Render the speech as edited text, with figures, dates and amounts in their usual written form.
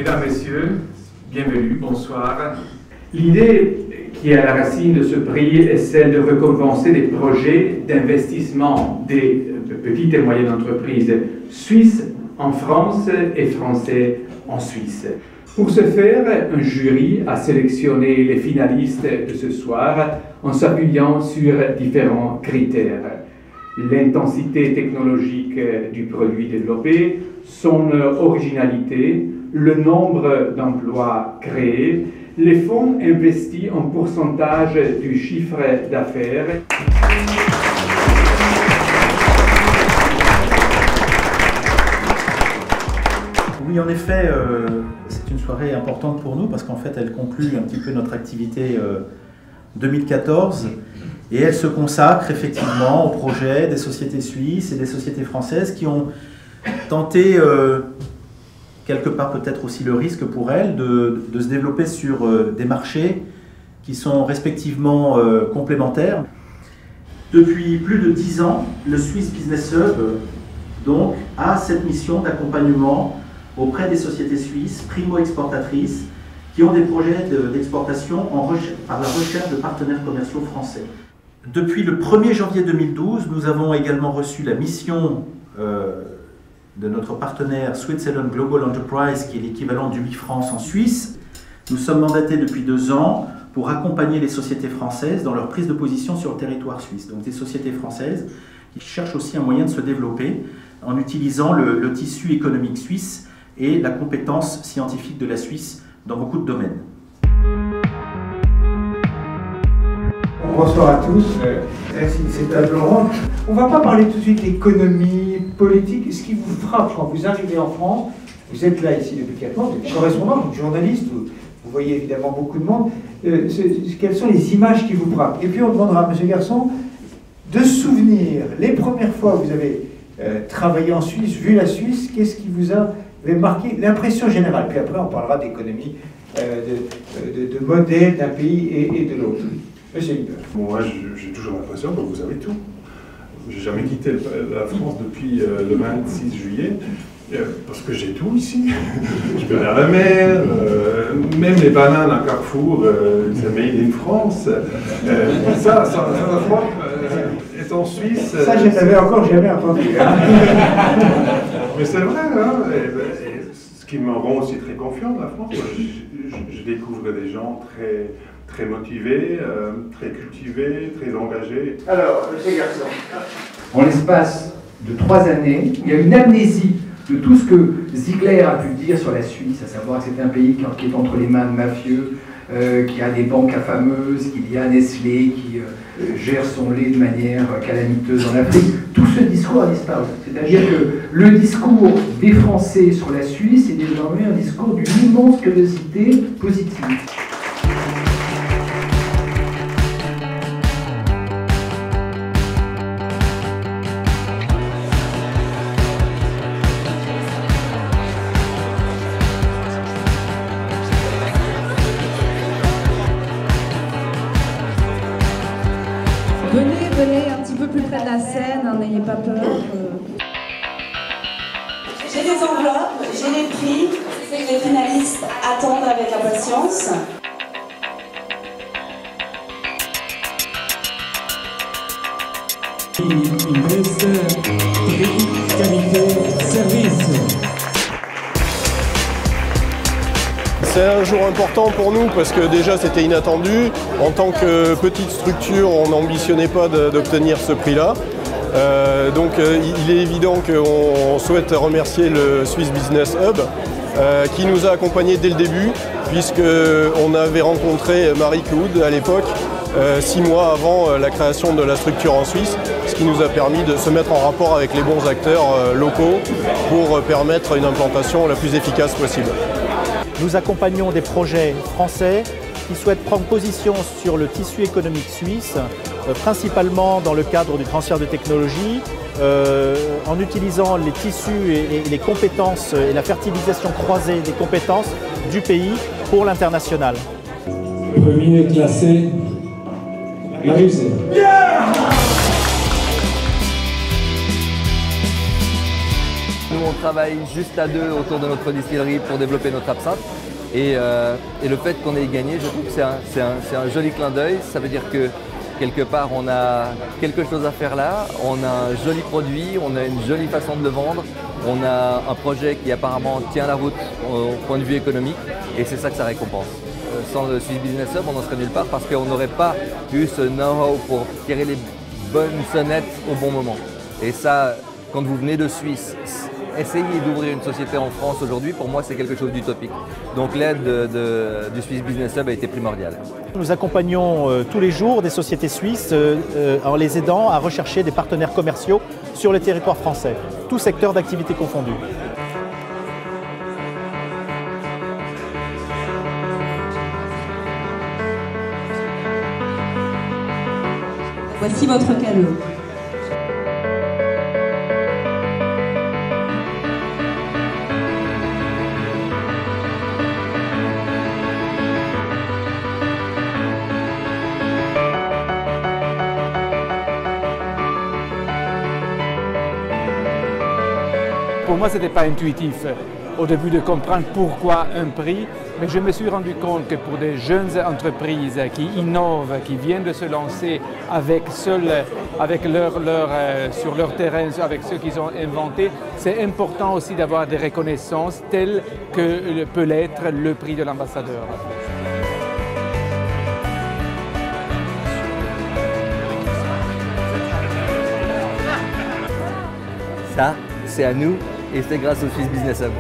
Mesdames, Messieurs, bienvenue, bonsoir. L'idée qui est à la racine de ce prix est celle de récompenser des projets d'investissement des petites et moyennes entreprises suisses en France et français en Suisse. Pour ce faire, un jury a sélectionné les finalistes de ce soir en s'appuyant sur différents critères. L'intensité technologique du produit développé, son originalité, le nombre d'emplois créés, les fonds investis en pourcentage du chiffre d'affaires. Oui, en effet, c'est une soirée importante pour nous parce qu'en fait, elle conclut un petit peu notre activité 2014 et elle se consacre effectivement au projet des sociétés suisses et des sociétés françaises qui ont tenté, quelque part peut-être aussi le risque pour elles, de se développer sur des marchés qui sont respectivement complémentaires. Depuis plus de 10 ans, le Swiss Business Hub donc, a cette mission d'accompagnement auprès des sociétés suisses primo-exportatrices qui ont des projets d'exportation par la recherche de partenaires commerciaux français. Depuis le 1er janvier 2012, nous avons également reçu la mission de notre partenaire Switzerland Global Enterprise, qui est l'équivalent du WIFrance en Suisse. Nous sommes mandatés depuis 2 ans pour accompagner les sociétés françaises dans leur prise de position sur le territoire suisse. Donc des sociétés françaises qui cherchent aussi un moyen de se développer en utilisant le tissu économique suisse et la compétence scientifique de la Suisse dans beaucoup de domaines. Bonsoir à tous, merci de cette table ronde. On ne va pas parler tout de suite d'économie, politique. Ce qui vous frappe quand vous arrivez en France, vous êtes là ici depuis 4 mois, vous êtes correspondant, vous êtes journaliste, vous voyez évidemment beaucoup de monde. Quelles sont les images qui vous frappent? Et puis on demandera à M. Garçon de se souvenir les premières fois que vous avez travaillé en Suisse, vu la Suisse, qu'est-ce qui vous a marqué, l'impression générale. Puis après on parlera d'économie, de modèle d'un pays et de l'autre. Monsieur Liebert. Bon, moi, j'ai toujours l'impression que vous avez tout. J'ai jamais quitté la France depuis le 26 juillet, parce que j'ai tout ici. Je peux aller à la mer, même les bananes à Carrefour, c'est made in France. Ça la fois, étant suisse... Ça, je n'avais encore jamais entendu. Mais c'est vrai, hein. Et ce qui me rend aussi très confiant, la France. Je découvre des gens très motivés, très cultivés, très engagés. Alors, monsieur Garçon. En l'espace de 3 années, il y a une amnésie de tout ce que Ziegler a pu dire sur la Suisse, à savoir que c'est un pays qui est entre les mains de mafieux, qu'il y a des banques affameuses, qu'il y a Nestlé qui gère son lait de manière calamiteuse en Afrique. Tout ce discours a disparu. C'est-à-dire que le discours des Français sur la Suisse est désormais un discours d'une immense curiosité positive. Venez un petit peu plus près de la scène, n'ayez pas peur. J'ai des enveloppes, j'ai les prix, les finalistes attendent avec impatience. C'est un jour important pour nous parce que déjà c'était inattendu. En tant que petite structure, on n'ambitionnait pas d'obtenir ce prix-là. Donc il est évident qu'on souhaite remercier le Swiss Business Hub qui nous a accompagnés dès le début puisqu'on avait rencontré Marie Cloud à l'époque 6 mois avant la création de la structure en Suisse, ce qui nous a permis de se mettre en rapport avec les bons acteurs locaux pour permettre une implantation la plus efficace possible. Nous accompagnons des projets français qui souhaitent prendre position sur le tissu économique suisse, principalement dans le cadre du transfert de technologie, en utilisant les tissus et les compétences et la fertilisation croisée des compétences du pays pour l'international. Le premier classé, Marius. on travaille juste à deux autour de notre distillerie pour développer notre absinthe. Et le fait qu'on ait gagné, je trouve que c'est un joli clin d'œil. Ça veut dire que quelque part, on a quelque chose à faire là, on a un joli produit, on a une jolie façon de le vendre, on a un projet qui apparemment tient la route au point de vue économique et c'est ça que ça récompense. Sans le Swiss Business Hub, on n'en serait nulle part parce qu'on n'aurait pas eu ce know-how pour tirer les bonnes sonnettes au bon moment. Et ça, quand vous venez de Suisse, essayer d'ouvrir une société en France aujourd'hui, pour moi, c'est quelque chose d'utopique. Donc l'aide du Swiss Business Hub a été primordiale. Nous accompagnons tous les jours des sociétés suisses en les aidant à rechercher des partenaires commerciaux sur le territoire français, tous secteurs d'activité confondus. Voici votre cadeau. Pour moi, ce n'était pas intuitif au début de comprendre pourquoi un prix, mais je me suis rendu compte que pour des jeunes entreprises qui innovent, qui viennent de se lancer sur leur terrain, avec ce qu'ils ont inventé, c'est important aussi d'avoir des reconnaissances telles que peut l'être le prix de l'ambassadeur. Ça, c'est à nous et c'est grâce au Swiss Business Hub.